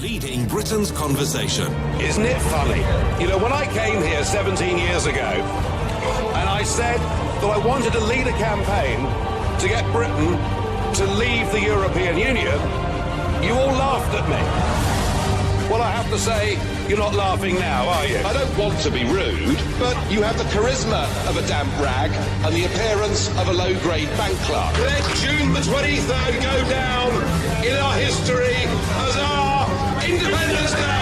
leading Britain's conversation. Isn't it funny? You know, when I came here 17 years ago, and I said that I wanted to lead a campaign to get Britain to leave the European Union, you all laughed at me. Well, I have to say, you're not laughing now, are you? I don't want to be rude, but you have the charisma of a damp rag and the appearance of a low-grade bank clerk. Let June the 23rd go down in our history as our Independence Day.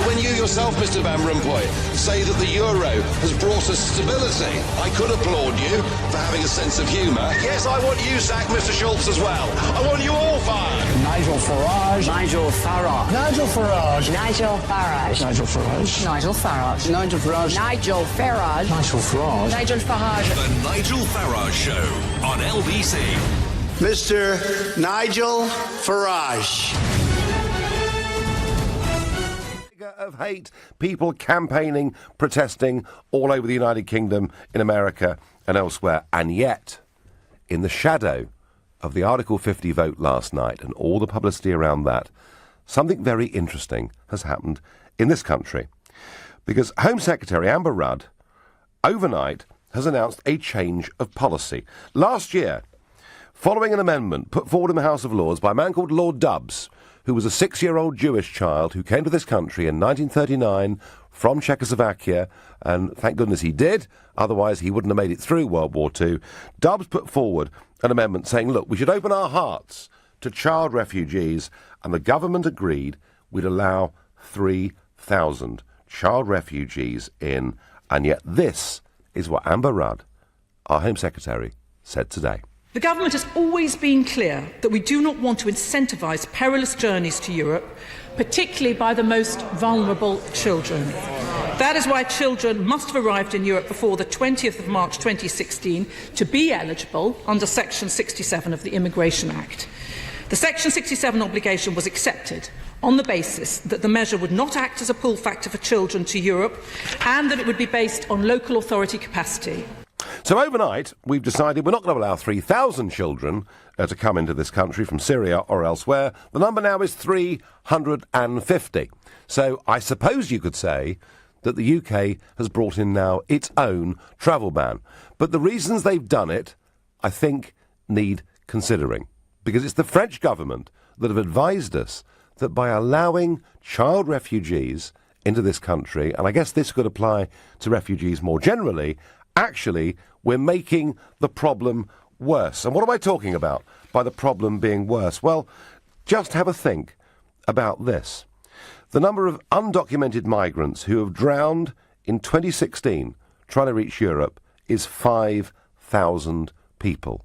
When you yourself, Mr. Van Rompuy, say that the euro has brought us stability, I could applaud you for having a sense of humour. Yes, I want you sacked, Mr. Schultz, as well. I want you all fired. Nigel Farage. Nigel Farage. Nigel Farage. Nigel Farage. Nigel Farage. Nigel Farage. Nigel Farage. Nigel Farage. Nigel Farage. Nigel Farage. The Nigel Farage Show on LBC. Mr. Nigel Farage. Of hate, people campaigning, protesting all over the United Kingdom, in America and elsewhere. And yet, in the shadow of the Article 50 vote last night and all the publicity around that, something very interesting has happened in this country. Because Home Secretary Amber Rudd, overnight, has announced a change of policy. Last year, following an amendment put forward in the House of Lords by a man called Lord Dubs, who was a 6-year-old Jewish child who came to this country in 1939 from Czechoslovakia, and thank goodness he did, otherwise he wouldn't have made it through World War II. Dubs put forward an amendment saying, look, we should open our hearts to child refugees, and the government agreed we'd allow 3,000 child refugees in. And yet this is what Amber Rudd, our Home Secretary, said today. The government has always been clear that we do not want to incentivise perilous journeys to Europe, particularly by the most vulnerable children. That is why children must have arrived in Europe before the 20th of March 2016 to be eligible under Section 67 of the Immigration Act. The Section 67 obligation was accepted on the basis that the measure would not act as a pull factor for children to Europe and that it would be based on local authority capacity. So overnight, we've decided we're not going to allow 3,000 children to come into this country from Syria or elsewhere. The number now is 350. So I suppose you could say that the UK has brought in now its own travel ban. But the reasons they've done it, I think, need considering. Because it's the French government that have advised us that by allowing child refugees into this country, and I guess this could apply to refugees more generally, actually, we're making the problem worse. And what am I talking about by the problem being worse? Well, just have a think about this. The number of undocumented migrants who have drowned in 2016 trying to reach Europe is 5,000 people.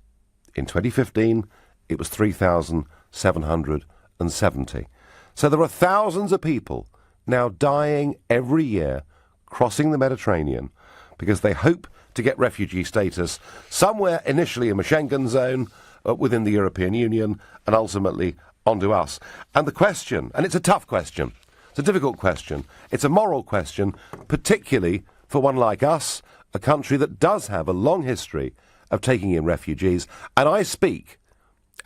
In 2015, it was 3,770. So there are thousands of people now dying every year crossing the Mediterranean because they hope to get refugee status somewhere initially in the Schengen zone, within the European Union, and ultimately onto us. And the question, and it's a tough question, it's a difficult question, it's a moral question, particularly for one like us, a country that does have a long history of taking in refugees, and I speak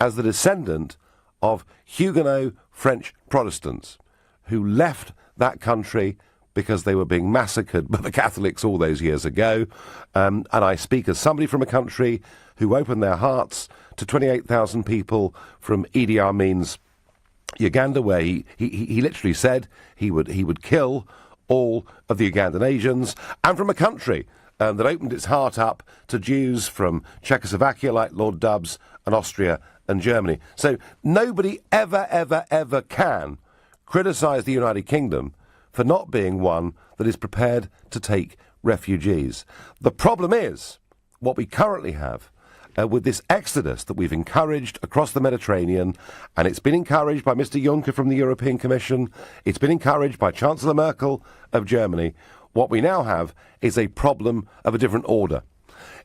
as the descendant of Huguenot French Protestants who left that country because they were being massacred by the Catholics all those years ago. And I speak as somebody from a country who opened their hearts to 28,000 people from Idi Amin's Uganda, where he literally said he would kill all of the Ugandan Asians, and from a country that opened its heart up to Jews from Czechoslovakia like Lord Dubs and Austria and Germany. So nobody ever can criticise the United Kingdom for not being one that is prepared to take refugees. The problem is what we currently have with this exodus that we've encouraged across the Mediterranean, and it's been encouraged by Mr. Juncker from the European Commission, it's been encouraged by Chancellor Merkel of Germany. What we now have is a problem of a different order.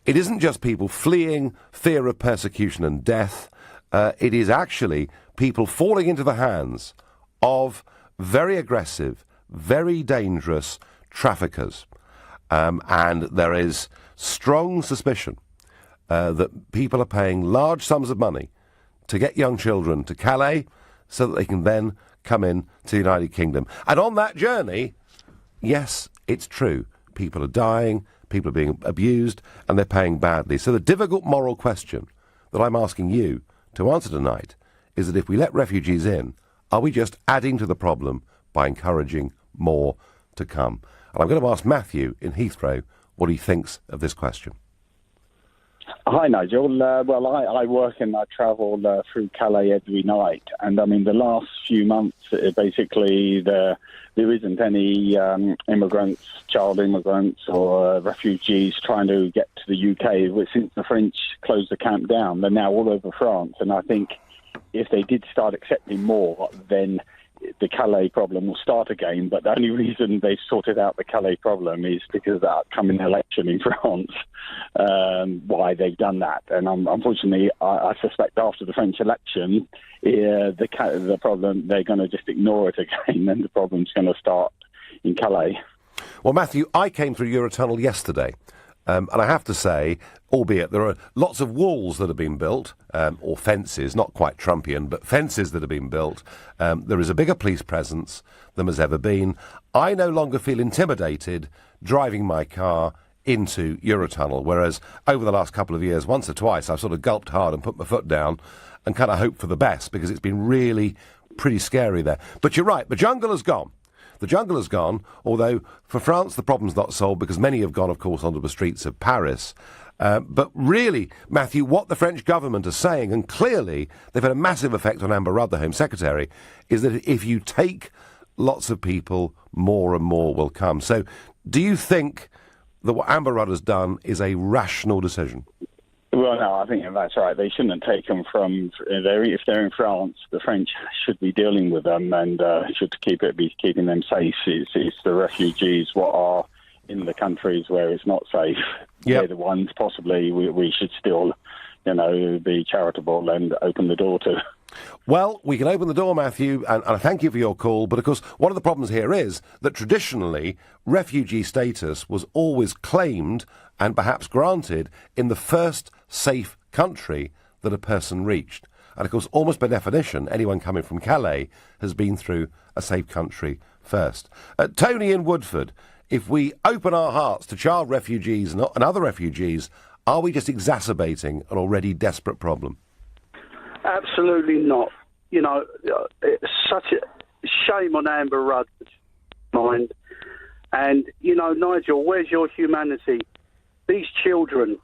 It isn't just people fleeing fear of persecution and death. It is actually people falling into the hands of very aggressive, very dangerous traffickers. And there is strong suspicion that people are paying large sums of money to get young children to Calais so that they can then come in to the United Kingdom. And on that journey, yes, it's true. People are dying, people are being abused, and they're paying badly. So the difficult moral question that I'm asking you to answer tonight is that if we let refugees in, are we just adding to the problem by encouraging more to come? And I'm going to ask Matthew in Heathrow what he thinks of this question. Hi, Nigel. Well, I work and I travel through Calais every night. And, I mean, the last few months, basically, there isn't any immigrants, child immigrants or refugees trying to get to the UK. Since the French closed the camp down, they're now all over France. And I think if they did start accepting more, then the Calais problem will start again. But the only reason they've sorted out the Calais problem is because of the upcoming election in France, why they've done that. And unfortunately, I suspect after the French election, the problem, they're going to just ignore it again, and the problem's going to start in Calais. Well, Matthew, I came through Eurotunnel yesterday. And I have to say, albeit there are lots of walls that have been built, or fences, not quite Trumpian, but fences that have been built. There is a bigger police presence than has ever been. I no longer feel intimidated driving my car into Eurotunnel, whereas over the last couple of years, once or twice, I've sort of gulped hard and put my foot down and kind of hoped for the best, because it's been really pretty scary there. But you're right, the jungle has gone. The jungle has gone, although for France the problem's not solved because many have gone, of course, onto the streets of Paris. But really, Matthew, what the French government is saying, and clearly they've had a massive effect on Amber Rudd, the Home Secretary, is that if you take lots of people, more and more will come. So do you think that what Amber Rudd has done is a rational decision? Well, no, I think that's right. They shouldn't take them from. If they're in France, the French should be dealing with them and should be keeping them safe. It's the refugees what are in the countries where it's not safe. Yep. They're the ones possibly we should still, be charitable and open the door to. Well, we can open the door, Matthew, and I thank you for your call, but of course one of the problems here is that traditionally refugee status was always claimed and perhaps granted in the first safe country that a person reached. And of course, almost by definition, anyone coming from Calais has been through a safe country first. Tony in Woodford, if we open our hearts to child refugees and other refugees, are we just exacerbating an already desperate problem? Absolutely not. It's such a shame on Amber Rudd's mind. And, Nigel, where's your humanity? These children,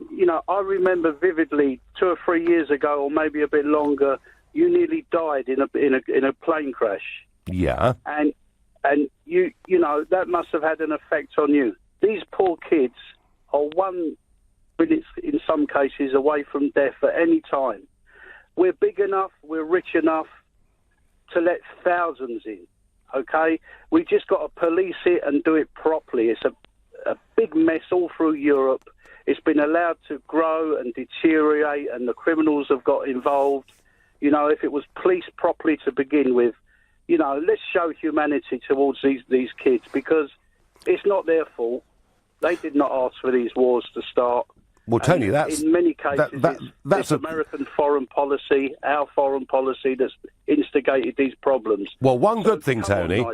I remember vividly 2 or 3 years ago, or maybe a bit longer, you nearly died in a plane crash. Yeah. And you that must have had an effect on you. These poor kids are 1 minute, in some cases, away from death at any time. We're big enough, we're rich enough to let thousands in, okay? We just got to police it and do it properly. It's a big mess all through Europe. It's been allowed to grow and deteriorate, and the criminals have got involved. If it was policed properly to begin with, let's show humanity towards these kids, because it's not their fault. They did not ask for these wars to start. Well, Tony, that's... In many cases, it's American foreign policy, our foreign policy, that's instigated these problems. Well, one good thing, Tony,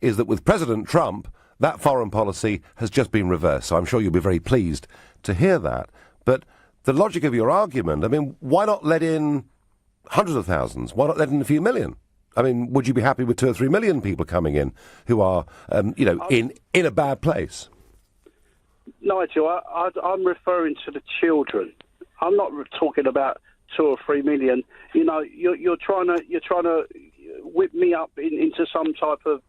is that with President Trump, that foreign policy has just been reversed. So I'm sure you'll be very pleased to hear that. But the logic of your argument, I mean, why not let in hundreds of thousands? Why not let in a few million? I mean, would you be happy with 2 or 3 million people coming in who are, in a bad place? Nigel, I'm referring to the children. I'm not talking about 2 or 3 million. You're trying to whip me up into some type of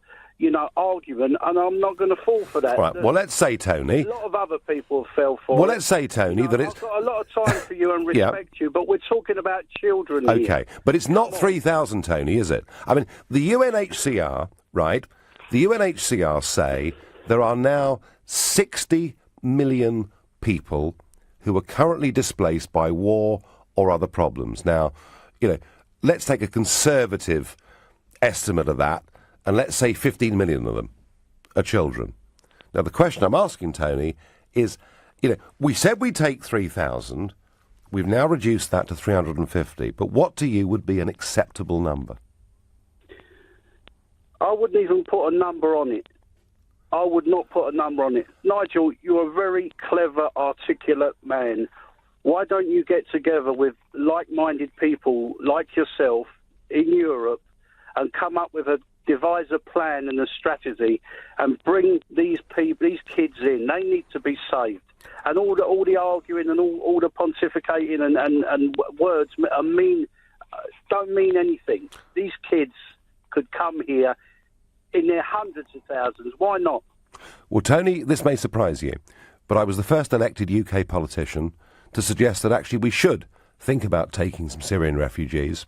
argument, and I'm not going to fall for that. Right. Well, let's say, Tony. A lot of other people fell for it. Well, let's say, Tony, that it's... I've got a lot of time for you and respect you, but we're talking about children here. Okay, but it's not 3,000, Tony, is it? I mean, the UNHCR, right? The UNHCR say there are now 60 million people who are currently displaced by war or other problems. Now, let's take a conservative estimate of that, and let's say 15 million of them are children. Now, the question I'm asking, Tony, is, we said we'd take 3,000. We've now reduced that to 350. But what to you would be an acceptable number? I wouldn't even put a number on it. I would not put a number on it. Nigel, you're a very clever, articulate man. Why don't you get together with like-minded people like yourself in Europe and come up with devise a plan and a strategy and bring these kids in? They need to be saved. And all the arguing and all the pontificating and words don't mean anything. These kids could come here in their hundreds of thousands. Why not? Well, Tony, this may surprise you, but I was the first elected UK politician to suggest that actually we should think about taking some Syrian refugees.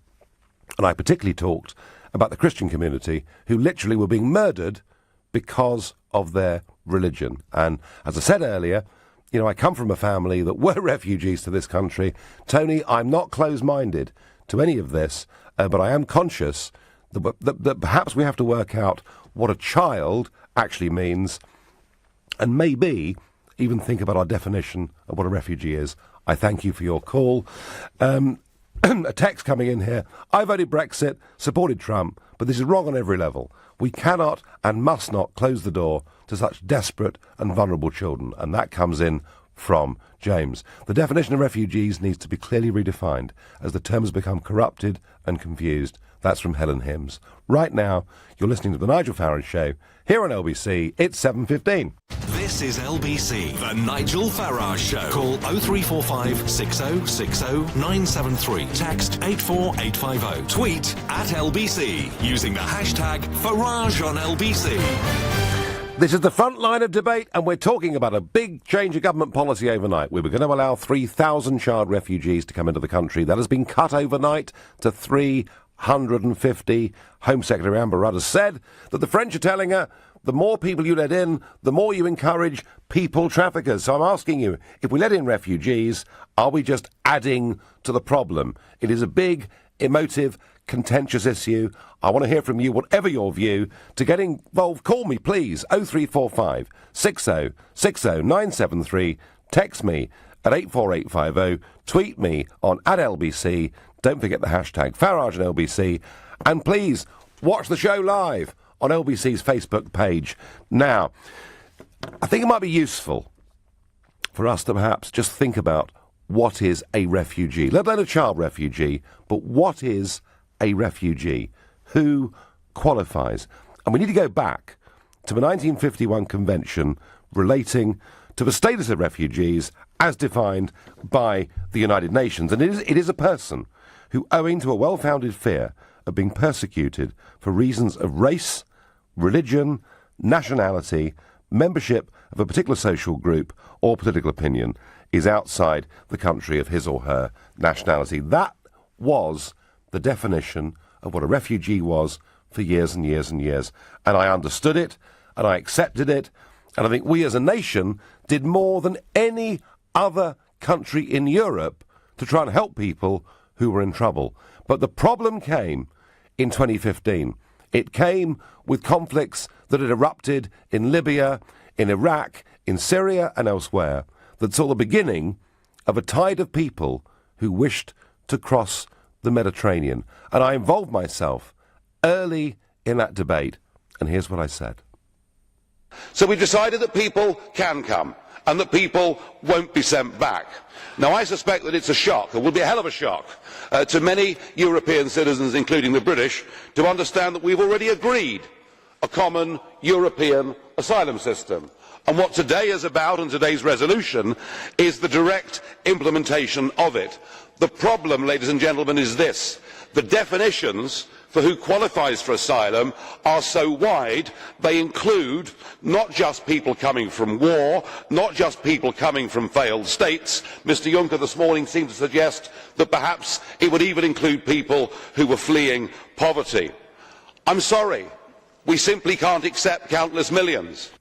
And I particularly talked about the Christian community who literally were being murdered because of their religion. And as I said earlier, you know, I come from a family that were refugees to this country. Tony, I'm not close-minded to any of this, but I am conscious that perhaps we have to work out what a child actually means and maybe even think about our definition of what a refugee is. I thank you for your call. A text coming in here. I voted Brexit, supported Trump, but this is wrong on every level. We cannot and must not close the door to such desperate and vulnerable children. And that comes in from James. The definition of refugees needs to be clearly redefined as the term has become corrupted and confused. That's from Helen Hims. Right now, you're listening to The Nigel Farage Show here on LBC. It's 7:15. This is LBC, The Nigel Farage Show. Call 0345 6060 973. Text 84850. Tweet at LBC using the hashtag Farage on LBC. This is the front line of debate, and we're talking about a big change of government policy overnight. We were going to allow 3,000 child refugees to come into the country. That has been cut overnight to 350. Home Secretary Amber Rudd has said that the French are telling her the more people you let in, the more you encourage people traffickers. So I'm asking you, if we let in refugees, are we just adding to the problem? It is a big, emotive, contentious issue. I want to hear from you, whatever your view. To get involved, call me, please. 0345 6060 973. Text me at 84850. Tweet me on @LBC. Don't forget the hashtag Farage and LBC. And please, watch the show live on LBC's Facebook page. Now, I think it might be useful for us to perhaps just think about what is a refugee, let alone a child refugee, but what is a refugee? Who qualifies? And we need to go back to the 1951 convention relating to the status of refugees as defined by the United Nations. And it is a person who, owing to a well-founded fear of being persecuted for reasons of race, religion, nationality, membership of a particular social group or political opinion, is outside the country of his or her nationality. That was the definition of what a refugee was for years and years and years. And I understood it, and I accepted it, and I think we as a nation did more than any other country in Europe to try and help people who were in trouble. But the problem came in 2015. It came with conflicts that had erupted in Libya, in Iraq, in Syria and elsewhere, that saw the beginning of a tide of people who wished to cross the Mediterranean. And I involved myself early in that debate, and here's what I said. So we decided that people can come and that people won't be sent back. Now, I suspect that it's a shock, it will be a hell of a shock, to many European citizens, including the British, to understand that we've already agreed a common European asylum system. And what today is about, and today's resolution, is the direct implementation of it. The problem, ladies and gentlemen, is this. The definitions for who qualifies for asylum are so wide, they include not just people coming from war, not just people coming from failed states. Mr Juncker this morning seemed to suggest that perhaps it would even include people who were fleeing poverty. I'm sorry, we simply can't accept countless millions.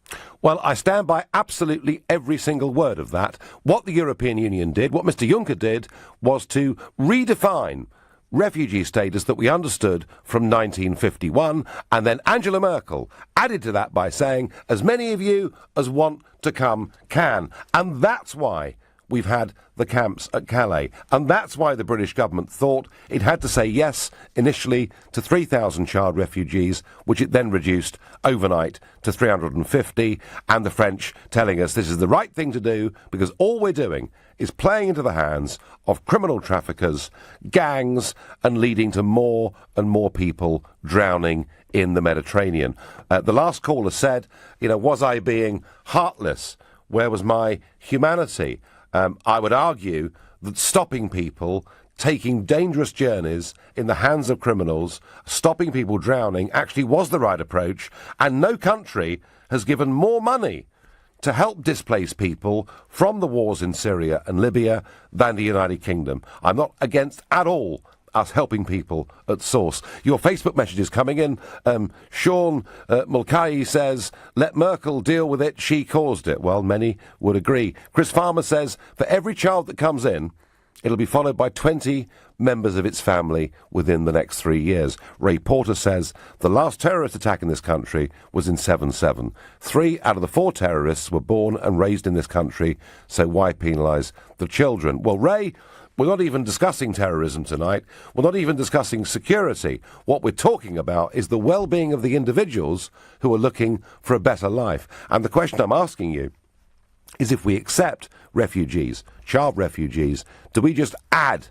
Well, I stand by absolutely every single word of that. What the European Union did, what Mr Juncker did, was to redefine refugee status that we understood from 1951, and then Angela Merkel added to that by saying, as many of you as want to come can. And that's why we've had the camps at Calais. And that's why the British government thought it had to say yes initially to 3,000 child refugees, which it then reduced overnight to 350, and the French telling us this is the right thing to do because all we're doing is playing into the hands of criminal traffickers, gangs, and leading to more and more people drowning in the Mediterranean. The last caller said, was I being heartless? Where was my humanity? I would argue that stopping people taking dangerous journeys in the hands of criminals, stopping people drowning, actually was the right approach, and no country has given more money to help displace people from the wars in Syria and Libya than the United Kingdom. I'm not against at all us helping people at source. Your Facebook messages coming in. Sean Mulcahy says, let Merkel deal with it, she caused it. Well, many would agree. Chris Farmer says, for every child that comes in, it'll be followed by 20 members of its family within the next 3 years. Ray Porter says, the last terrorist attack in this country was in 7/7. 3 out of the 4 terrorists were born and raised in this country, so why penalise the children? Well, Ray, we're not even discussing terrorism tonight. We're not even discussing security. What we're talking about is the well-being of the individuals who are looking for a better life. And the question I'm asking you is, if we accept refugees, child refugees, do we just add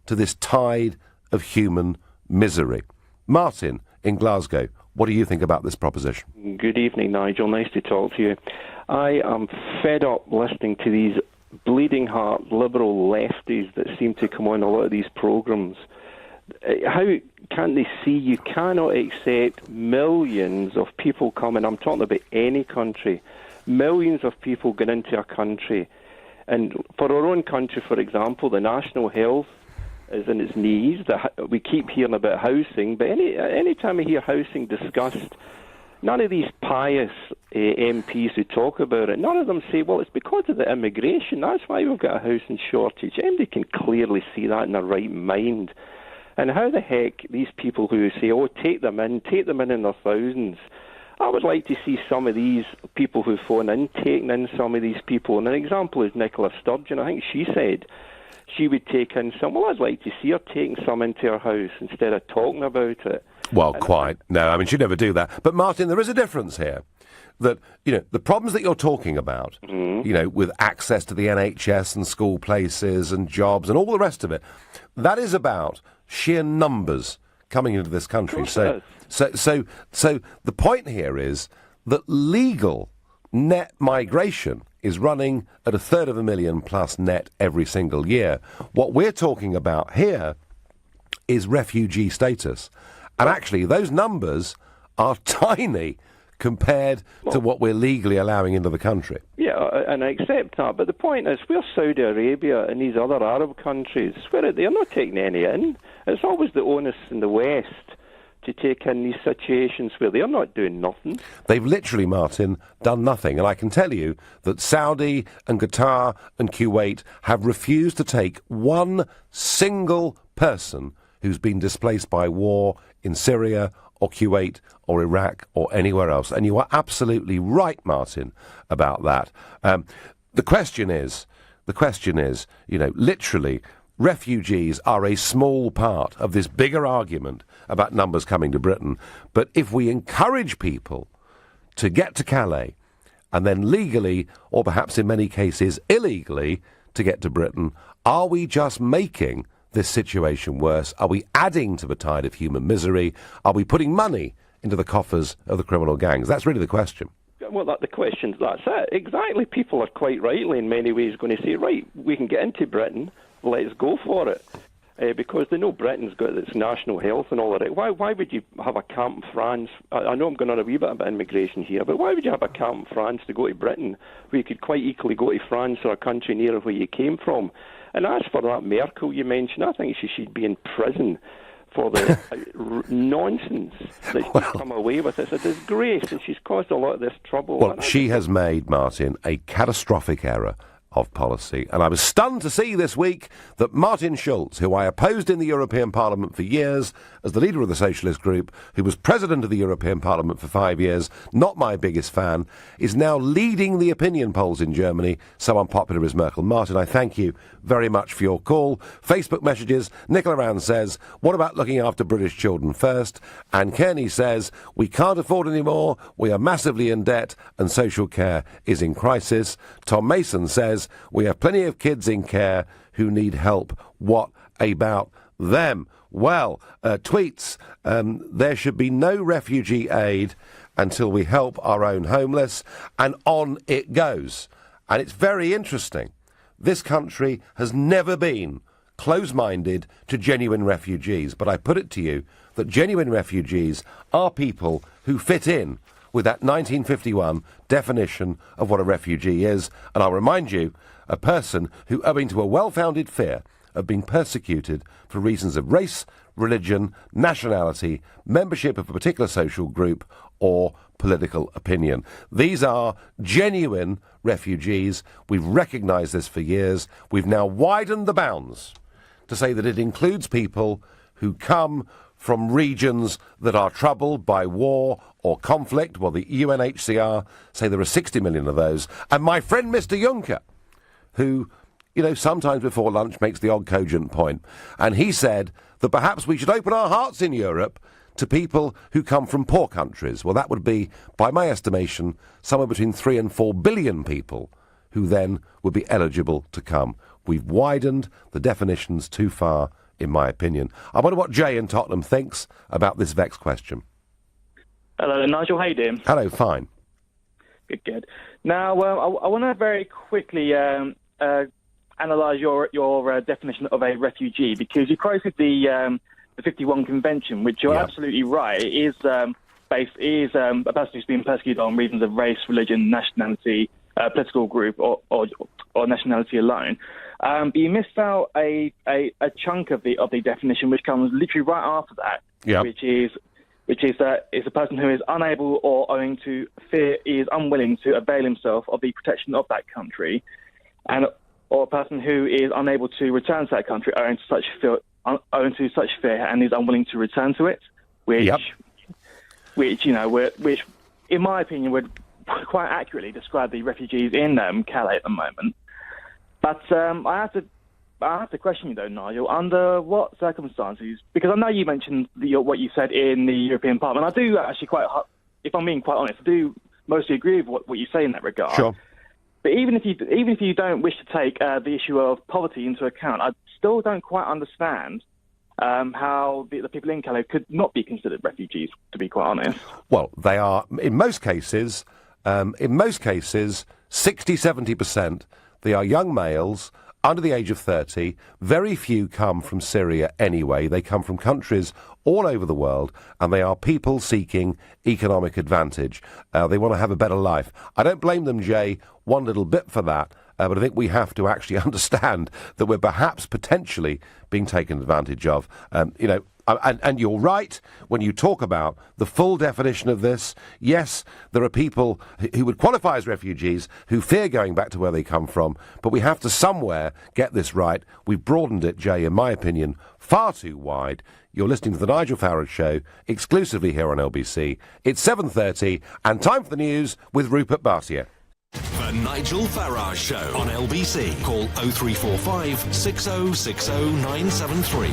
to this tide of human misery? Martin in Glasgow, what do you think about this proposition? Good evening, Nigel. Nice to talk to you. I am fed up listening to these bleeding heart liberal lefties that seem to come on a lot of these programmes. How can't they see you cannot accept millions of people coming? I'm talking about any country. Millions of people going into a country. And for our own country, for example, the national health is in its knees. We keep hearing about housing, but any time I hear housing discussed, none of these pious MPs who talk about it, none of them say, well, it's because of the immigration. That's why we've got a housing shortage. And they can clearly see that in their right mind. And how the heck these people who say, take them in their thousands. I would like to see some of these people who phone in taking in some of these people. And an example is Nicola Sturgeon. I think she said she would take in some. Well, I'd like to see her taking some into her house instead of talking about it. Well, quite. No, I mean, she'd never do that. But, Martin, there is a difference here. That, the problems that you're talking about, with access to the NHS and school places and jobs and all the rest of it, that is about sheer numbers coming into this country. So the point here is that legal net migration is running at 250,000 plus net every single year. What we're talking about here is refugee status. And actually, those numbers are tiny compared to what we're legally allowing into the country. Yeah, and I accept that. But the point is, we're Saudi Arabia and these other Arab countries, where they're not taking any in. It's always the onus in the West to take in these situations where they're not doing nothing. They've literally, Martin, done nothing. And I can tell you that Saudi and Qatar and Kuwait have refused to take one single person who's been displaced by war in Syria or Kuwait or Iraq or anywhere else. And you are absolutely right, Martin, about that. The question is, literally, refugees are a small part of this bigger argument about numbers coming to Britain. But if we encourage people to get to Calais and then legally, or perhaps in many cases illegally, to get to Britain, are we just making this situation worse? Are we adding to the tide of human misery? Are we putting money into the coffers of the criminal gangs? That's really the question. Well, that's it. Exactly. People are quite rightly in many ways going to say, right, we can get into Britain, let's go for it. Because they know Britain's got its national health and all of that. Why would you have a camp in France? I know I'm going on a wee bit about immigration here, but why would you have a camp in France to go to Britain where you could quite equally go to France or a country near where you came from? And as for that Merkel you mentioned, I think she should be in prison for the nonsense that she's come away with. It's a disgrace, and she's caused a lot of this trouble. Well, she has made, Martin, a catastrophic error. of policy. And I was stunned to see this week that Martin Schulz, who I opposed in the European Parliament for years as the leader of the Socialist Group, who was president of the European Parliament for 5 years, not my biggest fan, is now leading the opinion polls in Germany. So unpopular is Merkel. Martin, I thank you very much for your call. Facebook messages, Nicola Rand says, what about looking after British children first? And Kearney says, we can't afford any more, we are massively in debt, and social care is in crisis. Tom Mason says, we have plenty of kids in care who need help. What about them? Well, tweets, there should be no refugee aid until we help our own homeless, and on it goes. And it's very interesting. This country has never been close-minded to genuine refugees, but I put it to you that genuine refugees are people who fit in with that 1951 definition of what a refugee is. And I'll remind you, a person who, owing to a well-founded fear of being persecuted for reasons of race, religion, nationality, membership of a particular social group, or political opinion. These are genuine refugees. We've recognised this for years. We've now widened the bounds to say that it includes people who come from regions that are troubled by war or conflict. Well, the UNHCR say there are 60 million of those. And my friend Mr. Juncker, who, you know, sometimes before lunch makes the odd cogent point, and he said that perhaps we should open our hearts in Europe to people who come from poor countries. Well, that would be, by my estimation, somewhere between 3 and 4 billion people who then would be eligible to come. We've widened the definitions too far, in my opinion. I wonder what Jay in Tottenham thinks about this vexed question. Hello, Nigel. How you doing? Hello, fine. Good. Now, I want to very quickly analyse your definition of a refugee, because you quoted the 51 Convention, which you're absolutely right. It is a person who's been persecuted on reasons of race, religion, nationality, political group, or nationality alone. But you missed out a chunk of the definition, which comes literally right after that, which is that it's a person who is unable or owing to fear is unwilling to avail himself of the protection of that country, or a person who is unable to return to that country owing to such fear and is unwilling to return to it, which in my opinion would quite accurately describe the refugees in Calais at the moment. But I have to question you though, Nigel, under what circumstances? Because I know you mentioned what you said in the European Parliament. I do actually if I'm being quite honest, I do mostly agree with what you say in that regard. Sure. But even if you don't wish to take the issue of poverty into account, I still don't quite understand how the people in Calais could not be considered refugees, to be quite honest. Well, they are, in most cases, 60-70%, they are young males under the age of 30. Very few come from Syria anyway. They come from countries all over the world, and they are people seeking economic advantage. They want to have a better life. I don't blame them, Jay, one little bit for that, but I think we have to actually understand that we're perhaps potentially being taken advantage of. And you're right when you talk about the full definition of this. Yes, there are people who would qualify as refugees who fear going back to where they come from, but we have to somewhere get this right. We've broadened it, Jay, in my opinion, far too wide. You're listening to the Nigel Farage Show, exclusively here on LBC. It's 7:30, and time for the news with Rupert Bartier. The Nigel Farage Show on LBC. Call 0345 6060 973.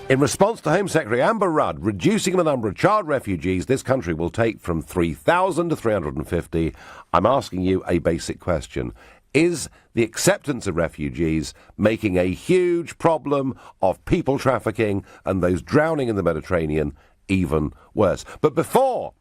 In response to Home Secretary Amber Rudd reducing the number of child refugees this country will take from 3,000 to 350, I'm asking you a basic question. Is the acceptance of refugees making a huge problem of people trafficking and those drowning in the Mediterranean even worse? But before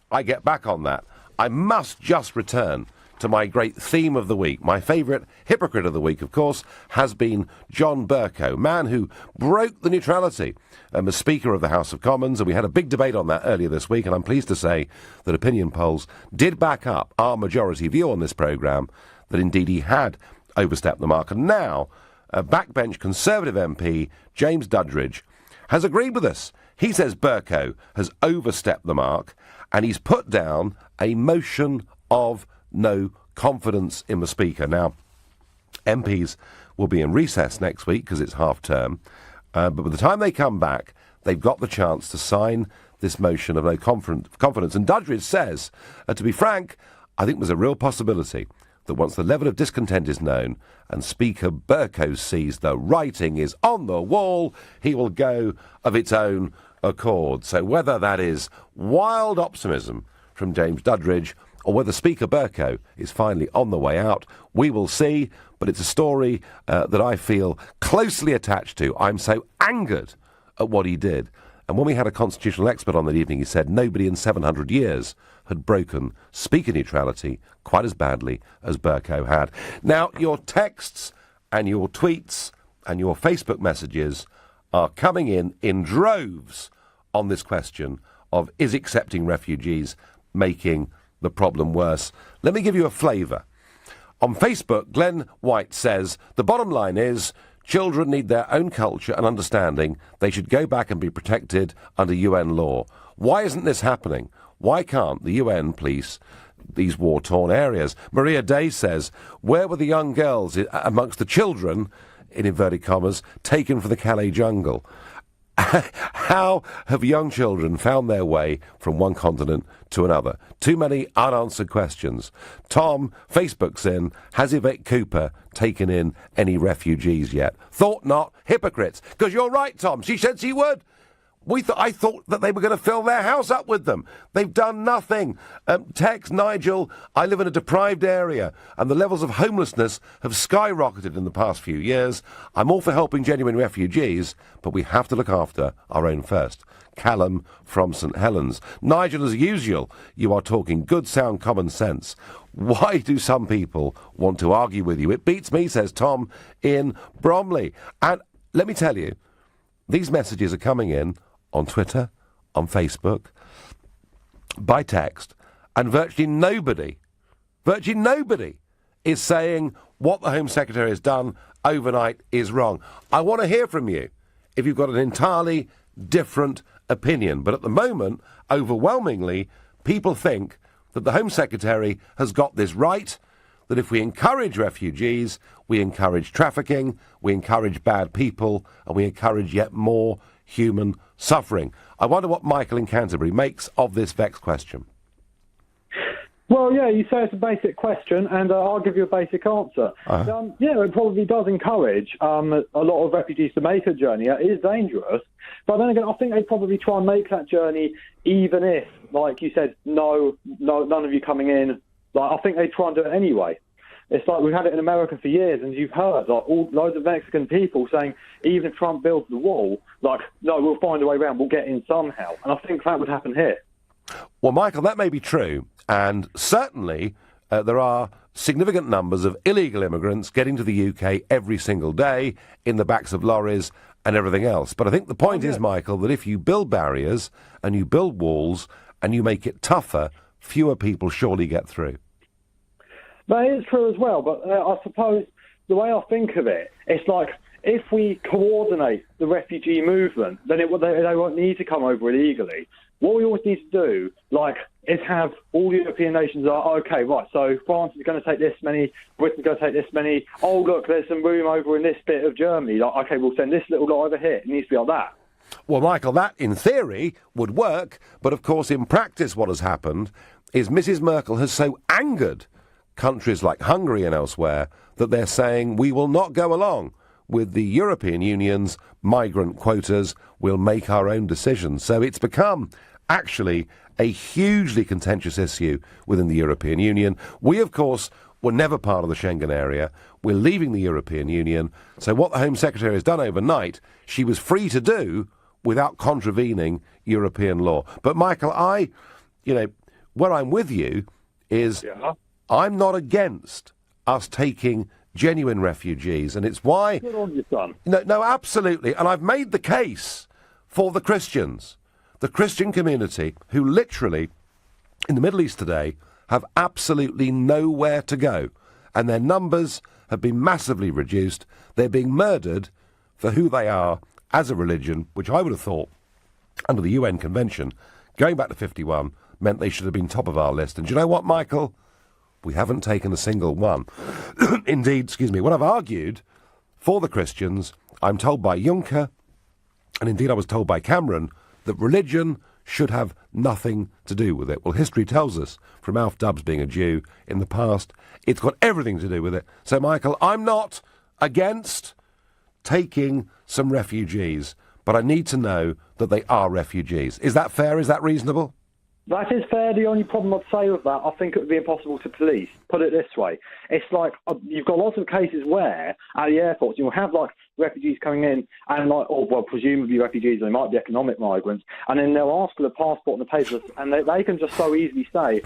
I get back on that, I must just return to my great theme of the week. My favourite hypocrite of the week, of course, has been John Bercow, man who broke the neutrality as Speaker of the House of Commons, and we had a big debate on that earlier this week, and I'm pleased to say that opinion polls did back up our majority view on this programme, that indeed he had overstepped the mark. And now, a backbench Conservative MP, James Dudridge, has agreed with us. He says Bercow has overstepped the mark, and he's put down a motion of no confidence in the Speaker. Now, MPs will be in recess next week because it's half term. But by the time they come back, they've got the chance to sign this motion of no confidence. And Dudridge says, to be frank, I think there's a real possibility that once the level of discontent is known and Speaker Bercow sees the writing is on the wall, he will go of its own accord. So whether that is wild optimism from James Dudridge or whether Speaker Bercow is finally on the way out, we will see. But it's a story that I feel closely attached to. I'm so angered at what he did. And when we had a constitutional expert on that evening, he said nobody in 700 years had broken speaker neutrality quite as badly as Bercow had. Now, your texts and your tweets and your Facebook messages are coming in droves on this question of is accepting refugees making the problem worse. Let me give you a flavour. On Facebook, Glenn White says, the bottom line is children need their own culture and understanding. They should go back and be protected under UN law. Why isn't this happening? Why can't the UN police these war-torn areas? Maria Day says, where were the young girls amongst the children, in inverted commas, taken from the Calais jungle? How have young children found their way from one continent to another? Too many unanswered questions. Tom, Facebook's in, has Yvette Cooper taken in any refugees yet? Thought not. Hypocrites. Because you're right, Tom. She said she would. I thought that they were going to fill their house up with them. They've done nothing. Text Nigel, I live in a deprived area and the levels of homelessness have skyrocketed in the past few years. I'm all for helping genuine refugees, but we have to look after our own first. Callum from St Helens. Nigel, as usual, you are talking good, sound, common sense. Why do some people want to argue with you? It beats me, says Tom in Bromley. And let me tell you, these messages are coming in on Twitter, on Facebook, by text, and virtually nobody is saying what the Home Secretary has done overnight is wrong. I want to hear from you if you've got an entirely different opinion. But at the moment, overwhelmingly, people think that the Home Secretary has got this right, that if we encourage refugees, we encourage trafficking, we encourage bad people, and we encourage yet more human suffering. I wonder what Michael in Canterbury makes of this vexed question. Well, yeah, you say it's a basic question, and I'll give you a basic answer. Yeah, it probably does encourage a lot of refugees to make a journey. It is dangerous. But then again, I think they probably try and make that journey even if, like you said, no, none of you coming in. Like, I think they try and do it anyway. It's like we've had it in America for years, and you've heard loads of Mexican people saying, even if Trump builds the wall, like, no, we'll find a way around, we'll get in somehow. And I think that would happen here. Well, Michael, that may be true, and certainly there are significant numbers of illegal immigrants getting to the UK every single day in the backs of lorries and everything else. But I think the point is, Michael, that if you build barriers and you build walls and you make it tougher, fewer people surely get through. That is true as well, but I suppose the way I think of it, it's like if we coordinate the refugee movement, then they won't need to come over illegally. What we always need to do, is have all the European nations are, okay, right, so France is going to take this many, Britain's going to take this many, oh, look, there's some room over in this bit of Germany, okay, we'll send this little guy over here. It needs to be like that. Well, Michael, that in theory would work, but of course in practice what has happened is Mrs Merkel has so angered countries like Hungary and elsewhere that they're saying we will not go along with the European Union's migrant quotas, we'll make our own decisions. So it's become actually a hugely contentious issue within the European Union. We, of course, were never part of the Schengen area. We're leaving the European Union. So what the Home Secretary has done overnight, she was free to do without contravening European law. But, Michael, where I'm with you is I'm not against us taking genuine refugees, and it's why... Good on you, son. No, absolutely. And I've made the case for the Christians, the Christian community, who literally, in the Middle East today, have absolutely nowhere to go. And their numbers have been massively reduced. They're being murdered for who they are as a religion, which I would have thought, under the UN Convention, going back to 51, meant they should have been top of our list. And do you know what, Michael? We haven't taken a single one. Indeed, when I've argued for the Christians, I'm told by Juncker, and indeed I was told by Cameron, that religion should have nothing to do with it. Well, history tells us, from Alf Dubs being a Jew in the past, it's got everything to do with it. So, Michael, I'm not against taking some refugees, but I need to know that they are refugees. Is that fair? Is that reasonable? That is fair. The only problem I'd say with that, I think it would be impossible to police. Put it this way. It's like you've got lots of cases where at the airports you'll have like refugees coming in and presumably refugees, they might be economic migrants, and then they'll ask for the passport and the papers, and they can just so easily say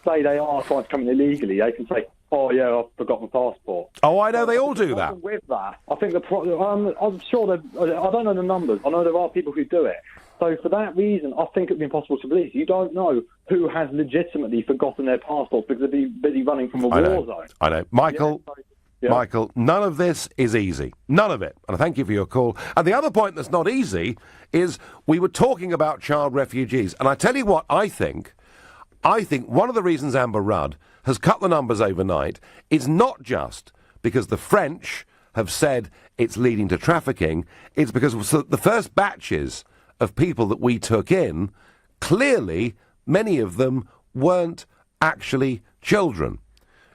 they are trying to come in illegally. They can say, oh yeah, I forgot my passport. Oh, I know, they all do that. With that, I think I'm sure I don't know the numbers. I know there are people who do it. So for that reason, I think it would be impossible to police. You don't know who has legitimately forgotten their passports because they're busy running from a war zone. I know. Michael, Yeah. Michael, none of this is easy. None of it. And I thank you for your call. And the other point that's not easy is we were talking about child refugees. And I tell you what I think one of the reasons Amber Rudd has cut the numbers overnight is not just because the French have said it's leading to trafficking. It's because the first batches of people that we took in, clearly many of them weren't actually children.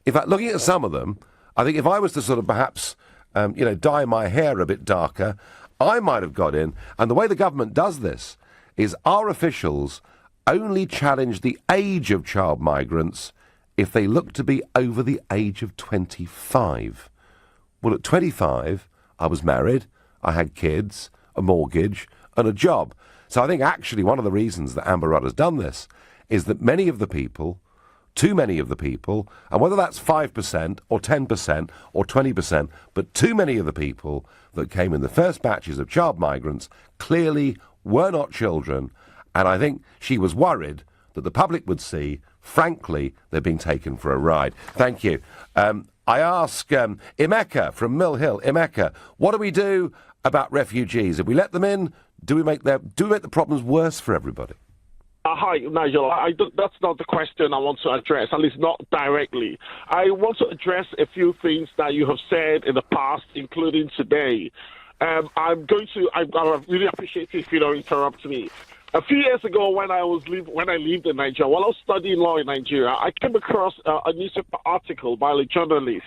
In fact, looking at some of them, I think if I was to sort of perhaps, dye my hair a bit darker, I might have got in. And the way the government does this is our officials only challenge the age of child migrants if they look to be over the age of 25. Well, at 25, I was married, I had kids, a mortgage, and a job. So I think actually one of the reasons that Amber Rudd has done this is that many of the people, too many of the people, and whether that's 5% or 10% or 20%, but too many of the people that came in the first batches of child migrants clearly were not children. And I think she was worried that the public would see, frankly, they're being taken for a ride. Thank you. I ask Emeka from Mill Hill. Emeka, what do we do about refugees? If we let them in, do we make the problems worse for everybody? Hi, Nigel. That's not the question I want to address, at least not directly. I want to address a few things that you have said in the past, including today. I really appreciate it if you don't interrupt me. A few years ago, when I lived in Nigeria, while I was studying law in Nigeria, I came across a newspaper article by a journalist.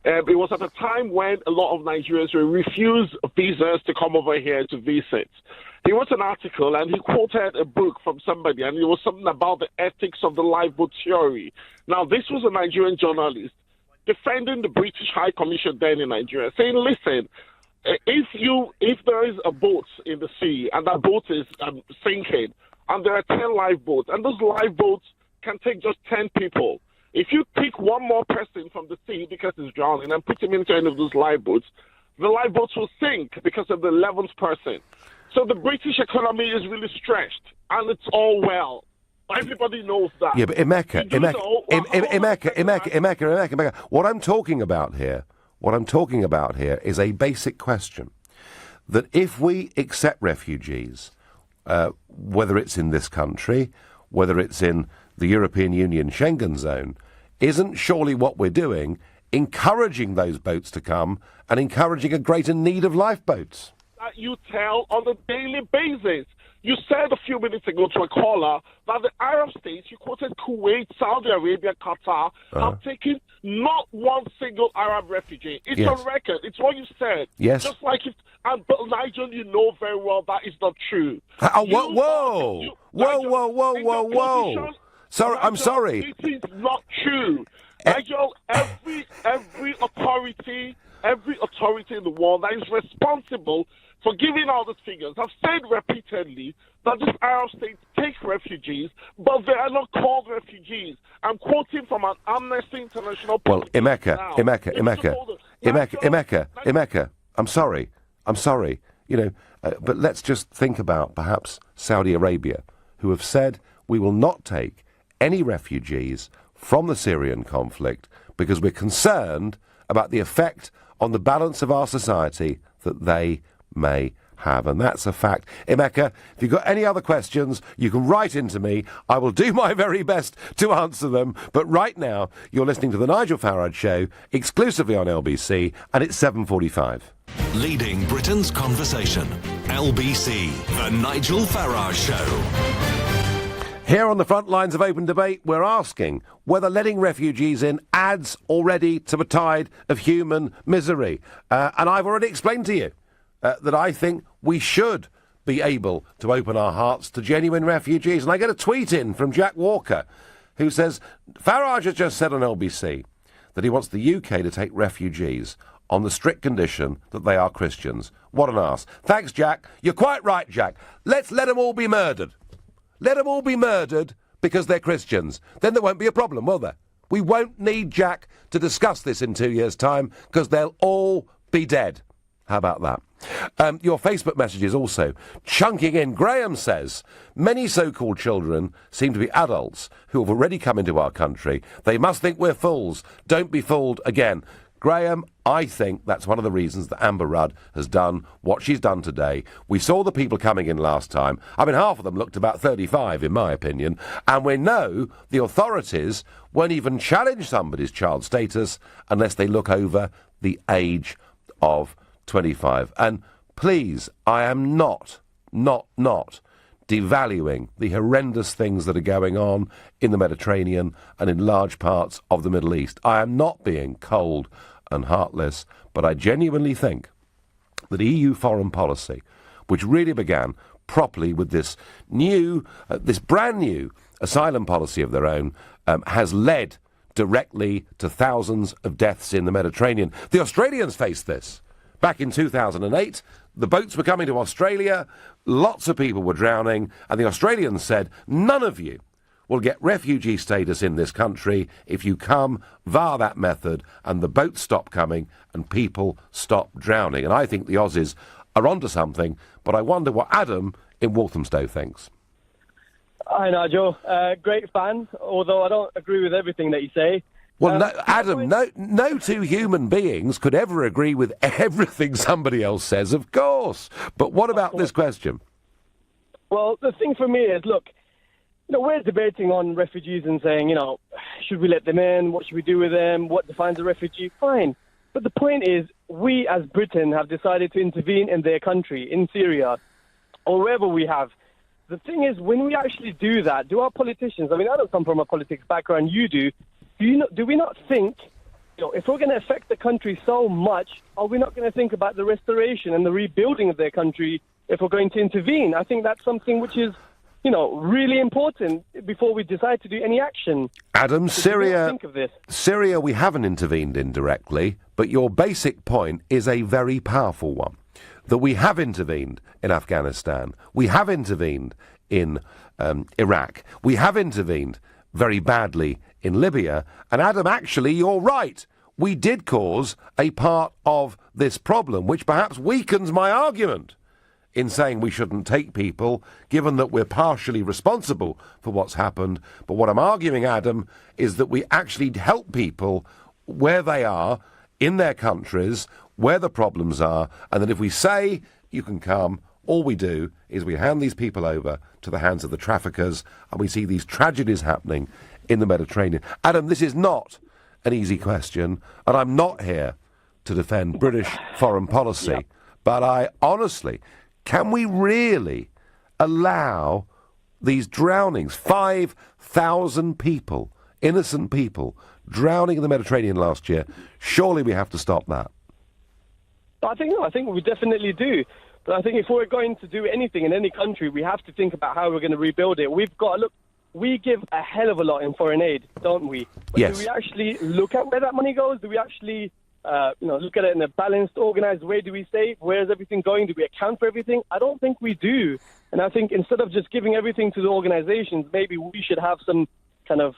It was at a time when a lot of Nigerians were refused visas to come over here to visit. He wrote an article and he quoted a book from somebody, and it was something about the ethics of the lifeboat theory. Now, this was a Nigerian journalist defending the British High Commission then in Nigeria, saying, listen, if there is a boat in the sea and that boat is sinking, and there are 10 lifeboats, and those lifeboats can take just 10 people, if you pick one more person from the sea because he's drowning and put him into any of those lifeboats, the lifeboats will sink because of the 11th person. So the British economy is really stretched, and it's all well. Everybody knows that. Yeah, but Emeka, what I'm talking about here is a basic question. That if we accept refugees, whether it's in this country, whether it's in the European Union Schengen zone, isn't surely what we're doing encouraging those boats to come and encouraging a greater need of lifeboats? That you tell on a daily basis. You said a few minutes ago to a caller that the Arab states, you quoted Kuwait, Saudi Arabia, Qatar, have taken not one single Arab refugee. It's on record. It's what you said. Yes. Just like but Nigel, you know very well that is not true. Whoa. Sorry, I'm sorry. It is not true. Nigel, every authority in the world that is responsible for giving out the figures have said repeatedly that these Arab states take refugees, but they are not called refugees. I'm quoting from an Amnesty International. Well, Emeka, I'm sorry. But let's just think about perhaps Saudi Arabia, who have said we will not take any refugees from the Syrian conflict because we're concerned about the effect on the balance of our society that they may have, and that's a fact. Emeka, if you've got any other questions, you can write into me. I will do my very best to answer them. But right now, you're listening to The Nigel Farage Show, exclusively on LBC, and it's 7:45. Leading Britain's conversation. LBC, The Nigel Farage Show. Here on the front lines of open debate, we're asking whether letting refugees in adds already to the tide of human misery. And I've already explained to you that I think we should be able to open our hearts to genuine refugees. And I get a tweet in from Jack Walker, who says, Farage has just said on LBC that he wants the UK to take refugees on the strict condition that they are Christians. What an arse. Thanks, Jack. You're quite right, Jack. Let's let them all be murdered. Let them all be murdered because they're Christians. Then there won't be a problem, will there? We won't need Jack to discuss this in 2 years' time because they'll all be dead. How about that? Your Facebook messages also chunking in. Graham says, many so-called children seem to be adults who have already come into our country. They must think we're fools. Don't be fooled again. Graham, I think that's one of the reasons that Amber Rudd has done what she's done today. We saw the people coming in last time. I mean, half of them looked about 35, in my opinion. And we know the authorities won't even challenge somebody's child status unless they look over the age of 25. And please, I am not devaluing the horrendous things that are going on in the Mediterranean and in large parts of the Middle East. I am not being cold and heartless, but I genuinely think that EU foreign policy, which really began properly with this brand new asylum policy of their own, has led directly to thousands of deaths in the Mediterranean. The Australians faced this. Back in 2008, the boats were coming to Australia, lots of people were drowning, and the Australians said, none of you will get refugee status in this country if you come via that method, and the boats stop coming and people stop drowning. And I think the Aussies are onto something, but I wonder what Adam in Walthamstow thinks. Hi, Nigel. Great fan, although I don't agree with everything that you say. Well, no, Adam, no two human beings could ever agree with everything somebody else says, of course. But what about this question? Well, the thing for me is, look, we're debating on refugees and saying, should we let them in? What should we do with them? What defines a refugee? Fine. But the point is, we as Britain have decided to intervene in their country, in Syria, or wherever we have. The thing is, when we actually do that, do our politicians, I don't come from a politics background, you do, do we not think, if we're going to affect the country so much, are we not going to think about the restoration and the rebuilding of their country if we're going to intervene? I think that's something which is, really important before we decide to do any action. Adam, Syria, think of this. Syria we haven't intervened in directly, but your basic point is a very powerful one. That we have intervened in Afghanistan, we have intervened in Iraq, we have intervened very badly in Libya, and Adam, actually, you're right. We did cause a part of this problem, which perhaps weakens my argument in saying we shouldn't take people, given that we're partially responsible for what's happened. But what I'm arguing, Adam, is that we actually help people where they are, in their countries, where the problems are, and that if we say you can come, all we do is we hand these people over to the hands of the traffickers, and we see these tragedies happening in the Mediterranean. Adam, this is not an easy question, and I'm not here to defend British foreign policy, but I honestly, can we really allow these drownings? 5,000 people, innocent people, drowning in the Mediterranean last year. Surely we have to stop that. I think we definitely do. But I think if we're going to do anything in any country, we have to think about how we're going to rebuild it. We've got to look. We give a hell of a lot in foreign aid, don't we? But yes. Do we actually look at where that money goes? Do we actually, look at it in a balanced, organised way? Do we say, where's everything going? Do we account for everything? I don't think we do. And I think instead of just giving everything to the organisations, maybe we should have some kind of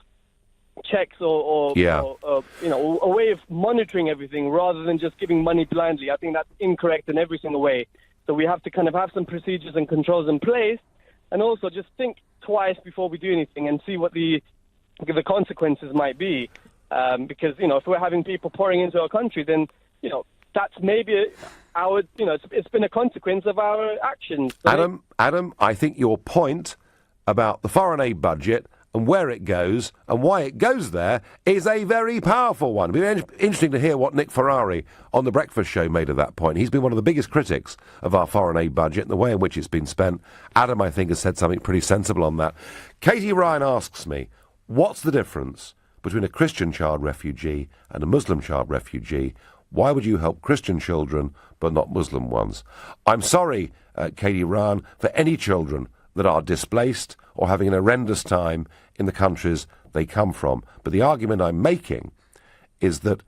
checks or a way of monitoring everything rather than just giving money blindly. I think that's incorrect in every single way. So we have to kind of have some procedures and controls in place, and also just think twice before we do anything and see what the consequences might be. Because, if we're having people pouring into our country, then, that's maybe it's been a consequence of our actions. Adam, I think your point about the foreign aid budget and where it goes and why it goes there is a very powerful one. It'd be interesting to hear what Nick Ferrari on The Breakfast Show made of that point. He's been one of the biggest critics of our foreign aid budget and the way in which it's been spent. Adam, I think, has said something pretty sensible on that. Katie Ryan asks me, what's the difference between a Christian child refugee and a Muslim child refugee? Why would you help Christian children but not Muslim ones? I'm sorry, Katie Ryan, for any children that are displaced or having an horrendous time in the countries they come from. But the argument I'm making is that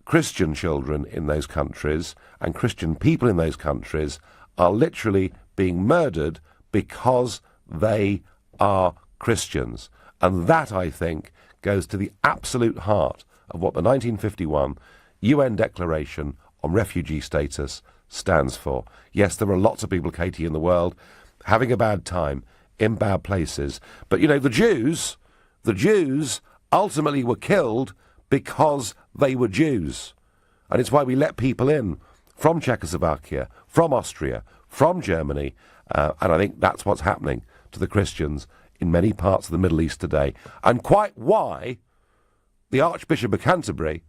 Christian children in those countries and Christian people in those countries are literally being murdered because they are Christians. And that, I think, goes to the absolute heart of what the 1951 UN Declaration on Refugee Status stands for. Yes, there are lots of people, Katie, in the world having a bad time in bad places. But, you know, the Jews ultimately were killed because they were Jews. And it's why we let people in from Czechoslovakia, from Austria, from Germany. And I think that's what's happening to the Christians in many parts of the Middle East today. And quite why the Archbishop of Canterbury,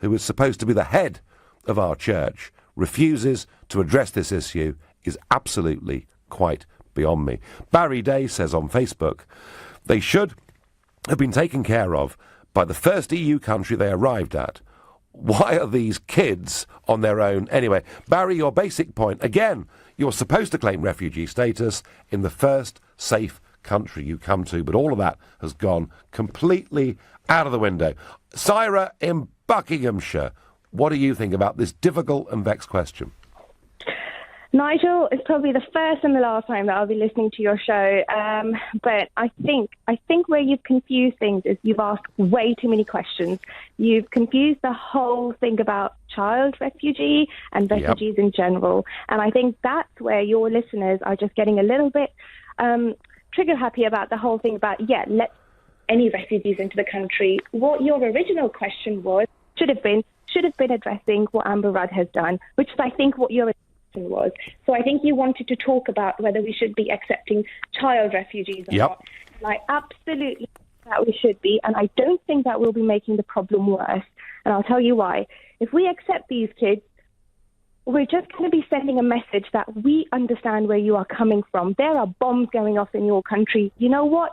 who is supposed to be the head of our church, refuses to address this issue is absolutely quite beyond me. Barry Day says on Facebook, they should have been taken care of by the first EU country they arrived at. Why are these kids on their own? Anyway, Barry, your basic point, again, you're supposed to claim refugee status in the first safe country you come to, but all of that has gone completely out of the window. Syra in Buckinghamshire, what do you think about this difficult and vexed question? Nigel, it's probably the first and the last time that I'll be listening to your show, but I think where you've confused things is you've asked way too many questions. You've confused the whole thing about child refugee and refugees in general, and I think that's where your listeners are just getting a little bit trigger happy about the whole thing about, let any refugees into the country. What your original question was should have been addressing what Amber Rudd has done, which is, I think, what your was. So I think you wanted to talk about whether we should be accepting child refugees or not. And I absolutely think that we should be, and I don't think that will be making the problem worse. And I'll tell you why. If we accept these kids, we're just going to be sending a message that we understand where you are coming from. There are bombs going off in your country. You know what?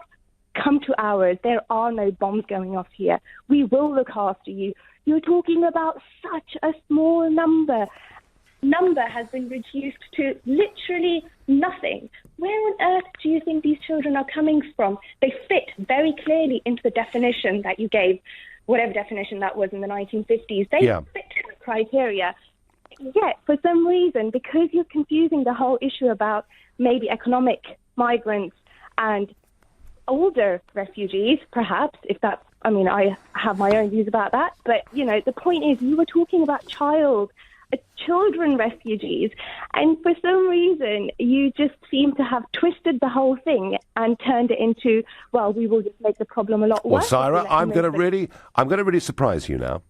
Come to ours. There are no bombs going off here. We will look after you. You're talking about such a small number has been reduced to literally nothing. Where on earth do you think these children are coming from? They fit very clearly into the definition that you gave, whatever definition that was in the 1950s. They fit the criteria. Yet, for some reason, because you're confusing the whole issue about maybe economic migrants and older refugees, perhaps, if that's, I have my own views about that. But, the point is, you were talking about children refugees, and for some reason you just seem to have twisted the whole thing and turned it into, we will just make the problem a lot worse. Well, Syra, I'm going to really surprise you now.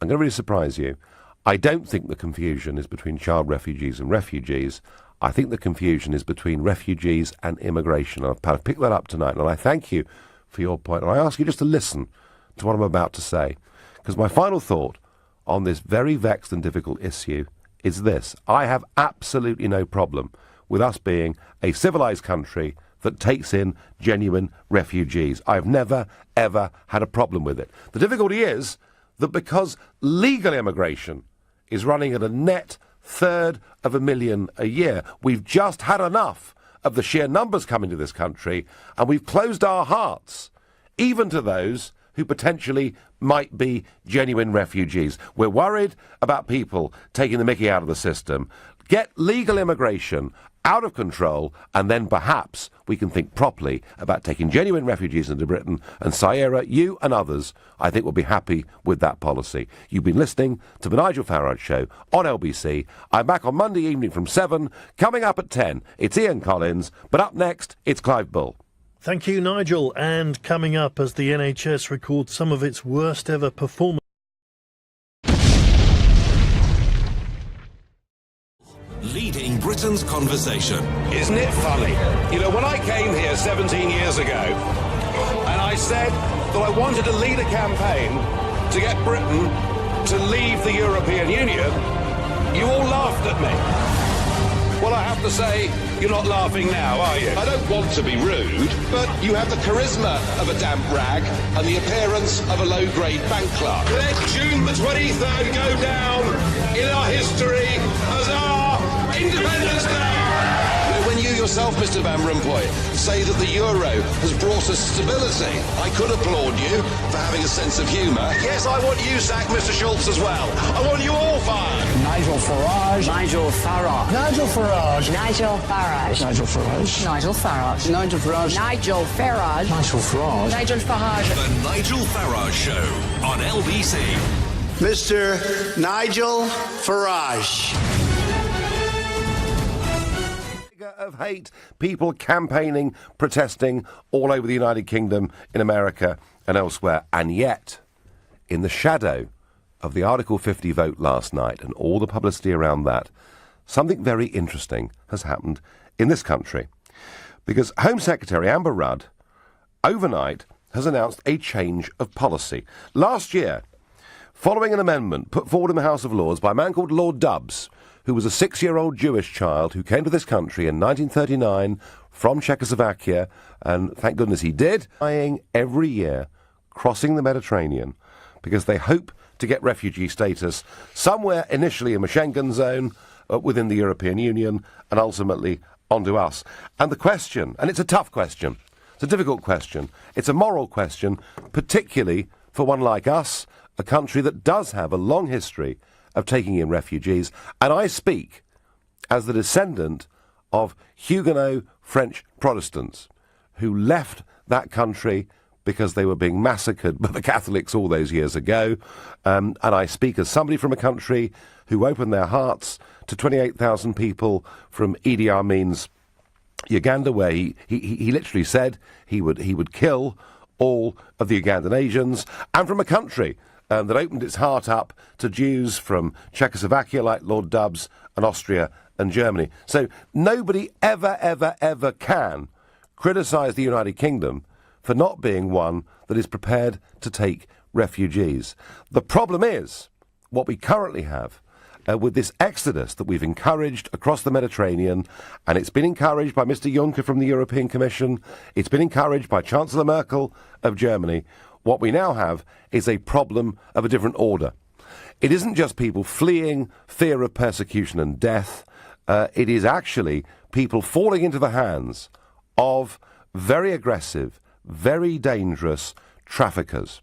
I'm going to really surprise you. I don't think the confusion is between child refugees and refugees. I think the confusion is between refugees and immigration. I've picked that up tonight, and I thank you for your point. And I ask you just to listen to what I'm about to say, because my final thought on this very vexed and difficult issue is this. I have absolutely no problem with us being a civilised country that takes in genuine refugees. I've never, ever had a problem with it. The difficulty is that because legal immigration is running at a net 1/3 a year, we've just had enough of the sheer numbers coming to this country, and we've closed our hearts, even to those who potentially might be genuine refugees. We're worried about people taking the mickey out of the system. Get legal immigration out of control, and then perhaps we can think properly about taking genuine refugees into Britain. And Syra, you and others, I think, will be happy with that policy. You've been listening to the Nigel Farage Show on LBC. I'm back on Monday evening from 7. Coming up at 10, it's Ian Collins. But up next, it's Clive Bull. Thank you, Nigel. And coming up, as the NHS records some of its worst ever performance. Britain's conversation. Isn't it funny? You know, when I came here 17 years ago, and I said that I wanted to lead a campaign to get Britain to leave the European Union, you all laughed at me. Well, I have to say, you're not laughing now, are you? I don't want to be rude, but you have the charisma of a damp rag and the appearance of a low-grade bank clerk. Let June the 23rd go down in our history as our Independence Day. When you yourself, Mr. Van Rompuy, say that the euro has brought us stability, I could applaud you for having a sense of humour. Yes, I want you sacked, Mr. Schultz, as well. I want you all fired. Nigel Farage. Nigel Farage. Nigel Farage. Nigel Farage. Nigel Farage. Nigel Farage. Nigel Farage. Nigel Farage. Nigel Farage. Nigel Farage. The Nigel Farage Show on LBC. Mr. Nigel Farage. Of hate, people campaigning, protesting all over the United Kingdom, in America and elsewhere. And yet, in the shadow of the Article 50 vote last night and all the publicity around that, something very interesting has happened in this country. Because Home Secretary Amber Rudd, overnight, has announced a change of policy. Last year, following an amendment put forward in the House of Lords by a man called Lord Dubs, who was a 6-year-old Jewish child who came to this country in 1939 from Czechoslovakia, and thank goodness he did, dying every year, crossing the Mediterranean, because they hope to get refugee status somewhere initially in the Schengen zone, within the European Union, and ultimately onto us. And the question, and it's a tough question, it's a difficult question, it's a moral question, particularly for one like us, a country that does have a long history of taking in refugees, and I speak as the descendant of Huguenot French Protestants who left that country because they were being massacred by the Catholics all those years ago, and I speak as somebody from a country who opened their hearts to 28,000 people from Idi Amin's Uganda, where he literally said he would kill all of the Ugandan Asians, and from a country that opened its heart up to Jews from Czechoslovakia like Lord Dubs and Austria and Germany. So nobody ever can criticise the United Kingdom for not being one that is prepared to take refugees. The problem is what we currently have with this exodus that we've encouraged across the Mediterranean, and it's been encouraged by Mr. Juncker from the European Commission, it's been encouraged by Chancellor Merkel of Germany. What we now have is a problem of a different order. It isn't just people fleeing fear of persecution and death. It is actually people falling into the hands of very aggressive, very dangerous traffickers.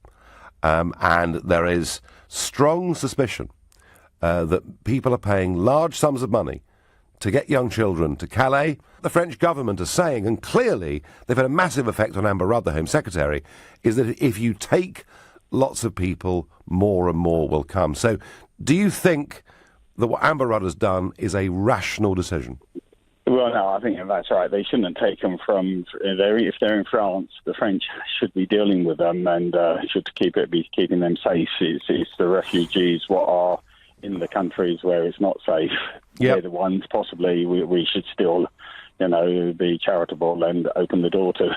And there is strong suspicion that people are paying large sums of money to get young children to Calais. The French government is saying, and clearly they've had a massive effect on Amber Rudd, the Home Secretary, is that if you take lots of people, more and more will come. So do you think that what Amber Rudd has done is a rational decision? Well, no, I think that's right. They shouldn't take them from... If they're in France, the French should be dealing with them and should be keeping them safe. It's the refugees what are in the countries where it's not safe. They're the ones possibly we should still, be charitable and open the door to.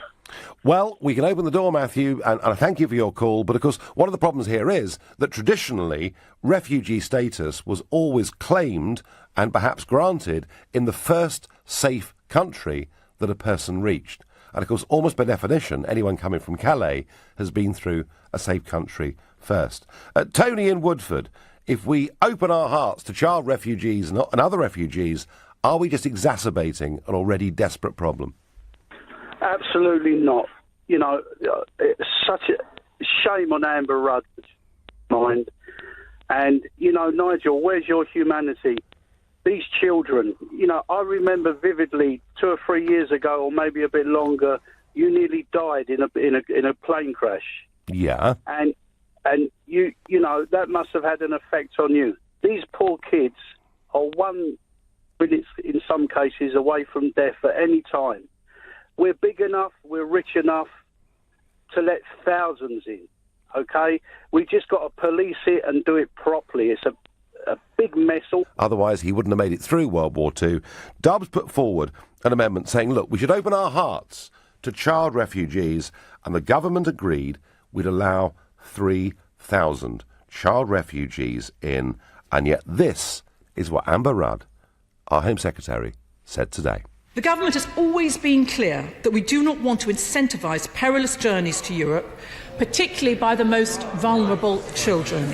Well, we can open the door, Matthew, and I thank you for your call, but of course one of the problems here is that traditionally refugee status was always claimed and perhaps granted in the first safe country that a person reached. And of course, almost by definition, anyone coming from Calais has been through a safe country first. Tony in Woodford, if we open our hearts to child refugees and other refugees, are we just exacerbating an already desperate problem? Absolutely not. It's such a shame on Amber Rudd's mind. And, Nigel, where's your humanity? These children, I remember vividly 2 or 3 years ago, or maybe a bit longer, you nearly died in a plane crash. Yeah. And you that must have had an effect on you. These poor kids are 1 minute, in some cases, away from death at any time. We're big enough, we're rich enough to let thousands in, okay? We just got to police it and do it properly. a big mess. Otherwise, he wouldn't have made it through World War II. Dubs put forward an amendment saying, look, we should open our hearts to child refugees, and the government agreed we'd allow 3,000 child refugees in. And yet this is what Amber Rudd, our Home Secretary, said today. The government has always been clear that we do not want to incentivise perilous journeys to Europe, particularly by the most vulnerable children.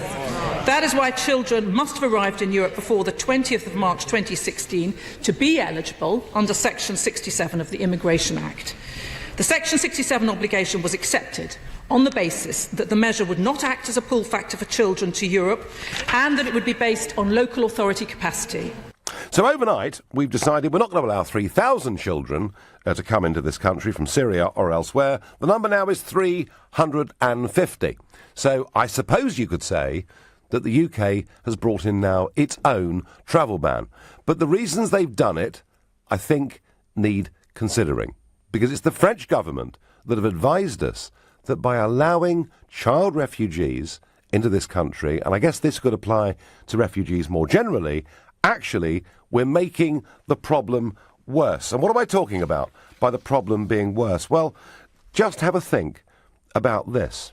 That is why children must have arrived in Europe before the 20th of March 2016 to be eligible under Section 67 of the Immigration Act. The Section 67 obligation was accepted on the basis that the measure would not act as a pull factor for children to Europe and that it would be based on local authority capacity. So overnight, we've decided we're not going to allow 3,000 children to come into this country from Syria or elsewhere. The number now is 350. So I suppose you could say that the UK has brought in now its own travel ban. But the reasons they've done it, I think, need considering. Because it's the French government that have advised us that by allowing child refugees into this country, and I guess this could apply to refugees more generally, actually, we're making the problem worse. And what am I talking about by the problem being worse? Well, just have a think about this.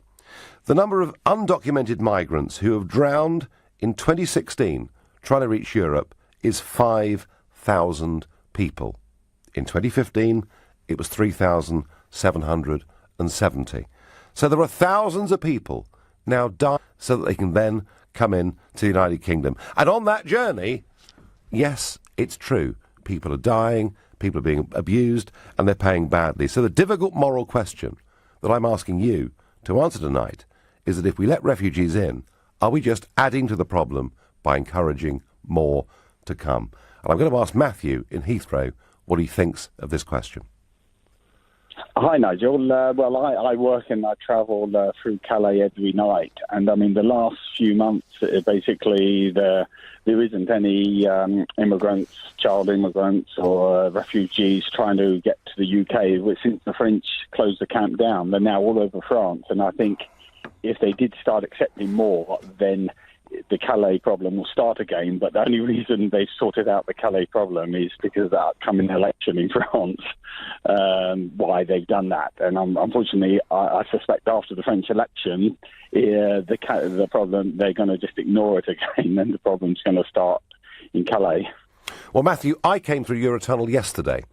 The number of undocumented migrants who have drowned in 2016 trying to reach Europe is 5,000 people. In 2015, it was 3,770. So there are thousands of people now dying so that they can then come in to the United Kingdom. And on that journey, yes, it's true. People are dying, people are being abused, and they're paying badly. So the difficult moral question that I'm asking you to answer tonight is that if we let refugees in, are we just adding to the problem by encouraging more to come? And I'm going to ask Matthew in Heathrow what he thinks of this question. Hi, Nigel. Well, I work and I travel through Calais every night. And, I mean, the last few months, basically, there isn't any immigrants, child immigrants or refugees trying to get to the UK. Since the French closed the camp down, they're now all over France. And I think if they did start accepting more, then the Calais problem will start again. But the only reason they've sorted out the Calais problem is because of the upcoming election in France, why they've done that. And unfortunately, I suspect after the French election, the problem, they're going to just ignore it again, and the problem's going to start in Calais. Well, Matthew, I came through Eurotunnel yesterday.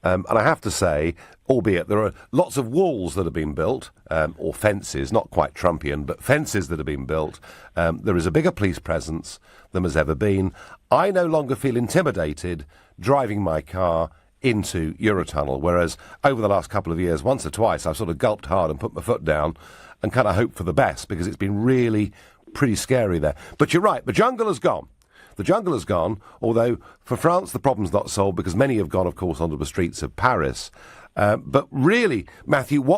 And I have to say, albeit there are lots of walls that have been built, or fences, not quite Trumpian, but fences that have been built. There is a bigger police presence than has ever been. I no longer feel intimidated driving my car into Eurotunnel, whereas over the last couple of years, once or twice, I've sort of gulped hard and put my foot down and kind of hoped for the best, because it's been really pretty scary there. But you're right, the jungle has gone. The jungle has gone, although for France the problem's not solved because many have gone, of course, onto the streets of Paris. But really, Matthew, what